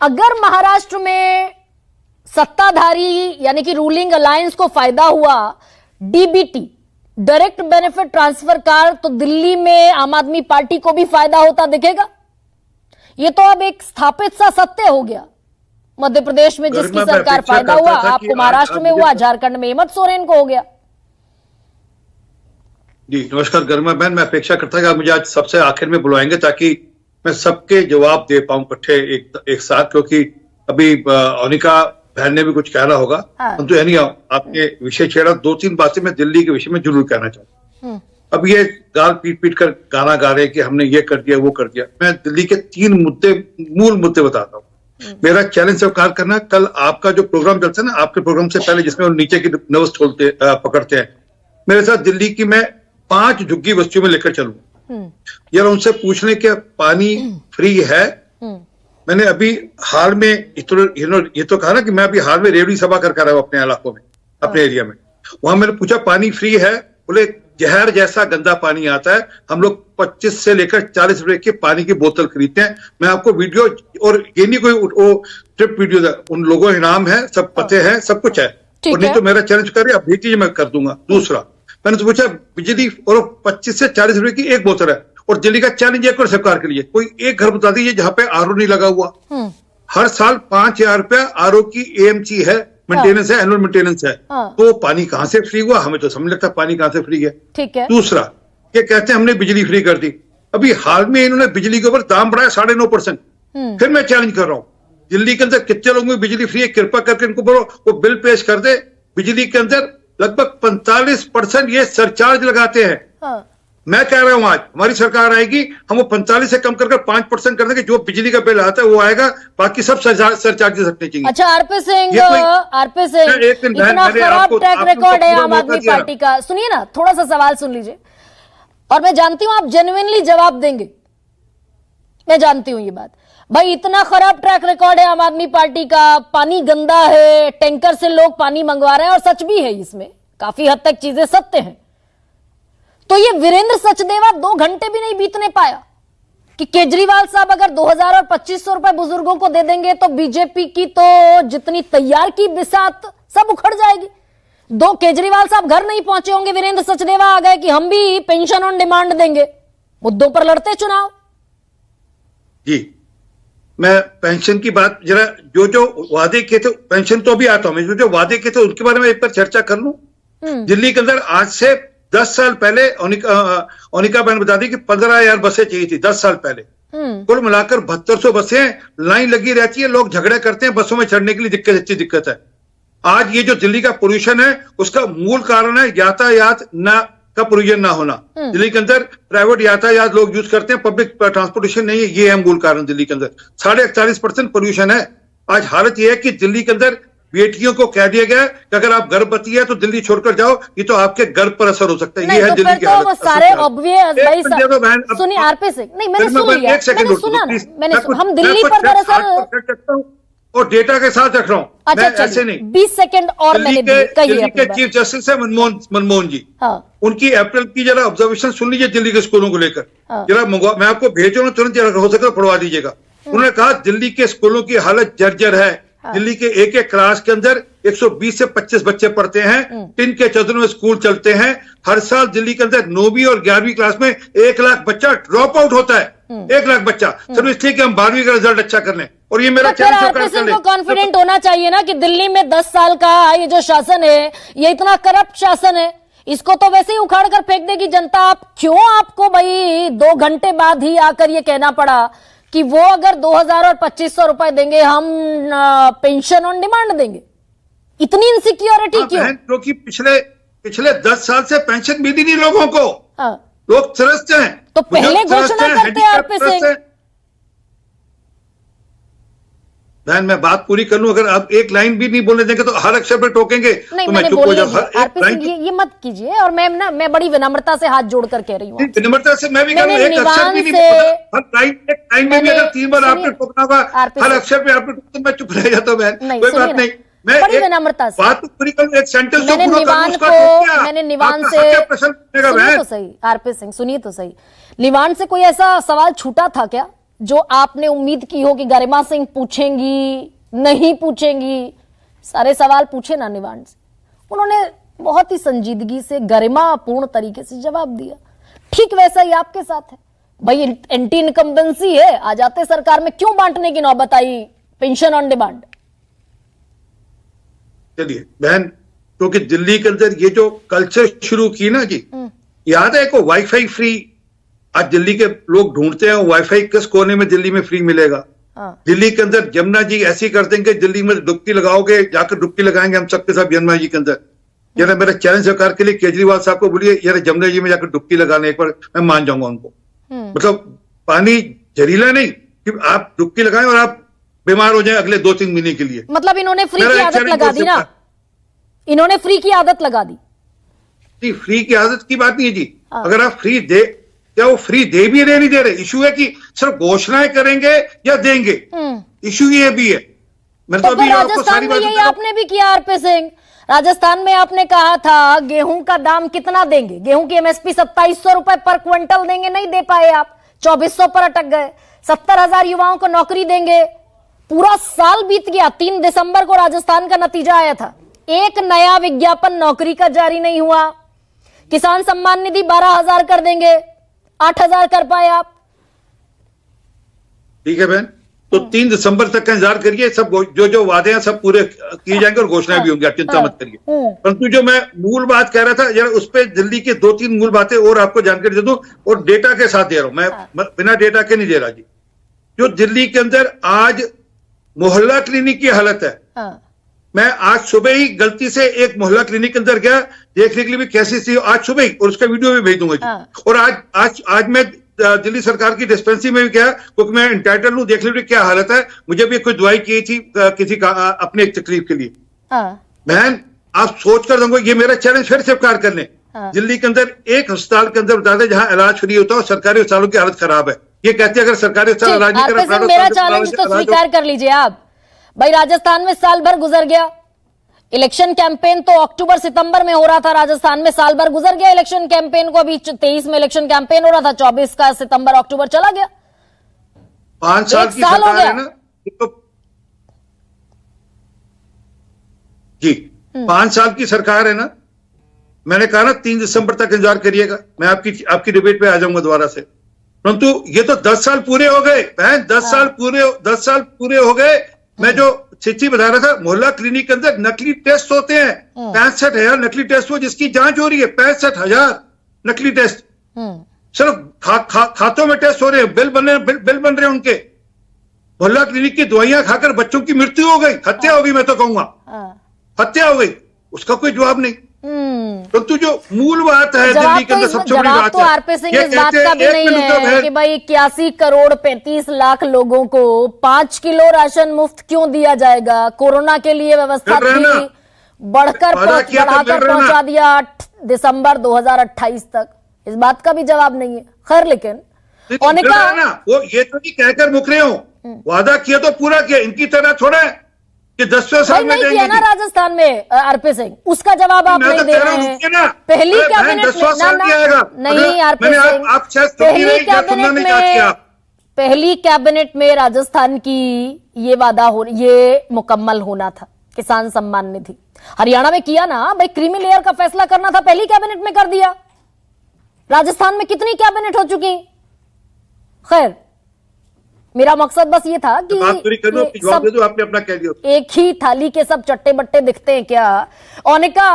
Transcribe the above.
अगर महाराष्ट्र में सत्ताधारी यानी कि रूलिंग अलायंस को फायदा हुआ DBT, direct benefit transfer car, तो दिल्ली में आम आदमी पार्टी को भी फायदा होता दिखेगा। ये तो अब एक स्थापित सा सत्य हो गया। मध्य प्रदेश में जिसकी सरकार फायदा हुआ, आपको महाराष्ट्र में हुआ, झारखंड में हेमंत सोरेन को हो गया। जी नमस्कार गरिमा बहन, मैं अपेक्षा करता कि आप मुझे आज सबसे आखिर में बुलाएंगे ताकि मैं सबके जवाब दे पाऊं इकट्ठे एक साथ, क्योंकि अभी अनिका बहन ने भी कुछ कहना होगा। परंतु यानी आपने विषय छेड़ा, 2-3 बातें मैं दिल्ली के विषय में जरूर कहना चाहूँ। अब ये गाल पीट पीट कर गाना गा रहे हैं कि हमने ये कर दिया वो कर दिया। मैं दिल्ली के 3 मूल मुद्दे बताता हूँ। मेरा चैलेंज स्वीकार करना, कल आपका जो प्रोग्राम चलता है ना, आपके प्रोग्राम से पहले जिसमें वो नीचे की नर्वस पकड़ते हैं, मेरे साथ दिल्ली की मैं 5 झुग्गी बस्तियों में लेकर चलूंगा। यार उनसे पूछने के पानी फ्री है। मैंने अभी हाल में ये तो कहा ना कि मैं अभी हाल में रेवड़ी सभा करके रहा हूं अपने इलाकों में, अपने एरिया में। वहां मैंने पूछा पानी फ्री है? बोले जहर जैसा गंदा पानी आता है, हम लोग 25 से लेकर 40 रुपए की पानी की बोतल खरीदते हैं। मैं आपको वीडियो, और ये नहीं कोई वो ट्रिप वीडियो, उन लोगों के नाम है, सब पते हैं, सब कुछ है। और नहीं तो मेरा चैलेंज करे, आप भेजिए, मैं कर दूंगा। दूसरा मैंने तो पूछा बिजली, और 25 से 40 रुपए की एक बोतल है, और दिल्ली का चैलेंज एक और सरकार के लिए, कोई एक घर बता दीजिए जहां पे आरओ नहीं लगा हुआ। हर साल 5,000 रुपया आरओ की एएमसी है, मेंटेनेंस है, एनुअल मेंटेनेंस है। तो पानी कहां से फ्री हुआ? हमें तो समझ लगता पानी कहां से फ्री है। ठीक है। दूसरा ये कहते हैं हमने बिजली फ्री कर दी। अभी हाल में इन्होंने बिजली के ऊपर दाम बढ़ाया 9.5%। फिर मैं चैलेंज कर रहा हूं, दिल्ली के अंदर कितने लोगों में बिजली फ्री है? कृपा करके इनको बोलो वो बिल पेश कर दे। बिजली के अंदर लगभग 45% ये सरचार्ज लगाते हैं। मैं कह रहा हूं आज हमारी सरकार आएगी, हम वो 45 से कम कर 5% कर देंगे। जो बिजली का बिल आता है वो आएगा, बाकी सब सरचार्जेस रखने चाहिए। अच्छा आरपी सिंह, इतना खराब ट्रैक रिकॉर्ड है आम आदमी पार्टी का। सुनिए ना, थोड़ा सा सवाल सुन लीजिए, और मैं जानती हूं आप जेन्युइनली जवाब देंगे, मैं जानती हूं ये बात। भाई इतना खराब ट्रैक रिकॉर्ड है आम आदमी पार्टी का, पानी गंदा है, टैंकर से लोग पानी मंगवा रहे हैं, और सच भी है, इसमें काफी हद तक चीजें सत्य हैं। तो ये वीरेंद्र सचदेवा 2 घंटे भी नहीं बीतने पाया कि केजरीवाल साहब अगर 2,000 और 2,500 रुपए बुजुर्गों को दे देंगे तो बीजेपी की तो जितनी तैयार की बिसात सब उखड़ जाएगी। 2 केजरीवाल साहब घर नहीं पहुंचे होंगे, वीरेंद्र सचदेवा आ गए कि हम भी पेंशन ऑन डिमांड देंगे। मुद्दों पर लड़ते चुनाव। जी मैं पेंशन की बात जरा, जो वादे किए थे, पेंशन तो अभी आता हूं, जो वादे किए थे उनके बारे में एक बार चर्चा कर लूं। दिल्ली के अंदर आज से 10 साल पहले अनिका बहन बता दी कि 15,000 बसें चाहिए थी 10 साल पहले। कुल मिलाकर 7200 बसें लाइन लगी रहती है, लोग झगड़े करते हैं बसों में चढ़ने के लिए, अच्छी दिक्कत है। आज ये जो दिल्ली का पोल्यूशन है उसका मूल कारण है यातायात का पोल्यूशन ना होना। दिल्ली के अंदर प्राइवेट यातायात लोग यूज करते हैं, पब्लिक ट्रांसपोर्टेशन नहीं है, ये है मूल कारण। दिल्ली के अंदर 41.5% पोल्यूशन है। आज हालत यह है कि दिल्ली के अंदर बेटियों को कह दिया गया कि अगर आप गर्भवती है तो दिल्ली छोड़कर जाओ, ये तो आपके गर्भ पर असर हो सकता है। ये है दिल्ली की हालत। वो सारे ऑब्वियस भाई सुनिए आरपी सिंह, नहीं मैंने सुन लिया, मैंने सुना, हम दिल्ली पर दरअसल और डेटा के साथ रख रहा हूँ, मैं ऐसे नहीं। 20 सेकंड और मैंने दिल्ली के चीफ जस्टिस है मनमोहन जी, उनकी अप्रैल की जरा ऑब्जर्वेशन सुन लीजिए दिल्ली के स्कूलों को लेकर। जरा मैं आपको भेज रहा हूँ, तुरंत हो सके पढ़वा दीजिएगा। उन्होंने कहा दिल्ली के स्कूलों की हालत जर्जर है। दिल्ली के एक क्लास के अंदर 120 से 25 बच्चे पढ़ते हैं, टिन के चदरों में स्कूल चलते हैं। हर साल दिल्ली के अंदर 9वीं और 11वीं क्लास में 1 लाख बच्चा ड्रॉप आउट होता है। 1 लाख बच्चा सिर्फ इसलिए कि हम 12वीं का रिजल्ट अच्छा कर लें। और ये मेरा कॉन्फिडेंट होना चाहिए ना कि दिल्ली में 10 साल का ये जो शासन है, ये इतना करप्ट शासन है, इसको तो वैसे ही उखाड़ कर फेंक देगी जनता। आप क्यों, आपको भाई 2 घंटे बाद ही आकर ये कहना पड़ा कि वो अगर 2,000 और 2,500 रुपए देंगे हम पेंशन ऑन डिमांड देंगे? इतनी इनसिक्योरिटी क्यों? क्योंकि पिछले 10 साल से पेंशन मिली नहीं लोगों को। लोग त्रस्त हैं। तो पहले घोषणा करते हैं आरपी सिंह। बहन मैं बात पूरी कर लूं, अगर आप एक लाइन भी नहीं बोलने देंगे तो हर अक्षर पे टोकेंगे तो मैं चुप हो जाऊंगा। ये मत कीजिए, और मैं बड़ी विनम्रता से हाथ जोड़कर कह रही हूँ। विनम्रता से मैं भी कह रहा हूं, एक अक्षर भी नहीं बोला, हर लाइन में भी अगर 3 बार आपने टोकना होगा, हर अक्षर पे आपने तो मैं चुप रह जाता हूं। कोई बात नहीं, मैं बड़ी विनम्रता से बात पूरी करूं, एक सेंटेंस मैंने निवान से सुनिए तो सही आरपी सिंह, सुनिए तो सही, निवान से कोई ऐसा सवाल छूटा था क्या जो आपने उम्मीद की हो कि गरिमा सिंह पूछेंगी, नहीं पूछेंगी, सारे सवाल पूछे ना निवाण से, उन्होंने बहुत ही संजीदगी से गरिमापूर्ण तरीके से जवाब दिया। ठीक वैसा ही आपके साथ है भाई, एंटी इनकम्बेंसी है, आ जाते सरकार में, क्यों बांटने की नौबत आई पेंशन ऑन डिमांड? चलिए बहन, क्योंकि दिल्ली के अंदर ये जो कल्चर शुरू की ना जी, याद है को वाईफाई फ्री, आज दिल्ली के लोग ढूंढते हैं वाईफाई किस कोने में दिल्ली में फ्री मिलेगा। दिल्ली के अंदर यमुना जी ऐसी कर देंगे, दिल्ली में डुबकी लगाओगे, जाकर डुबकी लगाएंगे हम सबके साथ यमुना जी के अंदर। यार मेरा चैलेंज सरकार के लिए, केजरीवाल साहब को बोलिए यार यमुना जी में जाकर डुबकी लगाने, एक बार मैं मान जाऊंगा उनको। मतलब पानी जहरीला नहीं कि आप डुबकी लगाएं और आप बीमार हो जाएं अगले 2-3 महीने के लिए। मतलब इन्होंने फ्री की आदत लगा दी ना, इन्होंने फ्री की आदत लगा दी। जी फ्री की आदत की बात नहीं है जी, अगर आप फ्री दे, क्या वो फ्री दे भी नहीं दे रहे, इशू है कि सिर्फ घोषणाएं करेंगे या देंगे, इशू ये भी है। मैं तो अभी आपको सारी बात यही आपने भी किया आरपी सिंह, राजस्थान में आपने कहा था गेहूं का दाम कितना देंगे, गेहूं की एमएसपी 2700 रुपए पर क्विंटल देंगे, नहीं दे पाए आप, 2400 पर अटक गए। 70,000 युवाओं को नौकरी देंगे, पूरा साल बीत गया, 3 दिसंबर को राजस्थान का नतीजा आया था, एक नया विज्ञापन नौकरी का जारी नहीं हुआ। किसान सम्मान निधि 12,000 कर देंगे, 8,000 कर पाए आप। ठीक है बहन, तो 3 दिसंबर तक का इंतजार करिए, सब जो वादे हैं सब पूरे किए जाएंगे और घोषणाएं भी होंगी, आप चिंता मत करिए। परंतु जो मैं मूल बात कह रहा था जरा उस पर दिल्ली की 2-3 मूल बातें और आपको जानकारी दे दूं, और डेटा के साथ दे रहा हूं मैं, बिना डेटा के नहीं दे रहा जी। जो दिल्ली के अंदर आज मोहल्ला क्लिनिक की हालत है, मैं आज सुबह ही गलती से एक मोहल्ला क्लिनिक के अंदर गया देखने के लिए भी कैसी थी, आज सुबह ही, और उसका वीडियो भी भेज दूंगा जी। और आज मैं दिल्ली सरकार की डिस्पेंसरी में भी गया, क्योंकि मैं इंटाइटल हूं, देख लीजिए क्या हालत है, मुझे भी कुछ दवाई की थी किसी का अपने एक तकलीफ के लिए। बहन आप सोच कर दूंगा, ये मेरा चैलेंज फिर स्वीकार कर लें, दिल्ली के अंदर एक अस्पताल के अंदर बता दें जहां इलाज फ्री होता है और सरकारी अस्पतालों की हालत खराब है। ये कहते हैं अगर सरकारी अस्पताल इलाज नहीं करा, मेरा चैलेंज तो स्वीकार कर लीजिए आप भाई। राजस्थान में साल भर गुजर गया, इलेक्शन कैंपेन तो अक्टूबर सितंबर में हो रहा था, राजस्थान में साल भर गुजर गया इलेक्शन कैंपेन को, अभी 23 में इलेक्शन कैंपेन हो रहा था, 24 का सितंबर अक्टूबर चला गया, 5 साल की सरकार है ना तो जी, 5 साल की सरकार है ना, मैंने कहा ना 3 दिसंबर तक इंतजार करिएगा, मैं आपकी डिबेट पे आ जाऊंगा दोबारा से। परंतु ये तो 10 साल पूरे हो गए बहन, 10 साल पूरे हो गए। मैं जो चिट्ठी बता रहा था, मोहल्ला क्लिनिक के अंदर नकली टेस्ट होते हैं, 65,000 नकली टेस्ट हो जिसकी जांच हो रही है, 65,000 नकली टेस्ट सिर्फ खातों में टेस्ट हो रहे हैं, बिल बन रहे हैं उनके। मोहल्ला क्लिनिक की दवाइयां खाकर बच्चों की मृत्यु हो गई, हत्या हो गई, मैं तो कहूंगा हत्या हो गई, उसका कोई जवाब नहीं। परंतु जो मूल बात है दिल्ली के अंदर सबसे बड़ी बात तो आरपी सिंह इस बात का भी नहीं है कि भाई 81 करोड़ 35 लाख लोगों को 5 किलो राशन मुफ्त क्यों दिया जाएगा, कोरोना के लिए व्यवस्था थी, बढ़ाकर पहुंचा दिया 8 दिसंबर 2028 तक, इस बात का भी जवाब नहीं है। खैर लेकिन वो ये तो नहीं कहकर मुक रहे हो, वादा किया तो पूरा किया, इनकी तरह थोड़ा कि 10वें साल में नहीं किया ना राजस्थान में आरपी सिंह, उसका जवाब आप नहीं दे रहे हैं। पहली कैबिनेट नहीं आरपी सिंह, पहली कैबिनेट में राजस्थान की ये वादा ये मुकम्मल होना था, किसान सम्मान निधि हरियाणा में किया ना भाई, क्रीमी लेयर का फैसला करना था, पहली कैबिनेट में कर दिया। राजस्थान में कितनी कैबिनेट हो चुकी? खैर मेरा मकसद बस ये था कि सब आपने अपना कह दिया, एक ही थाली के सब चट्टे बट्टे दिखते हैं क्या। ओनिका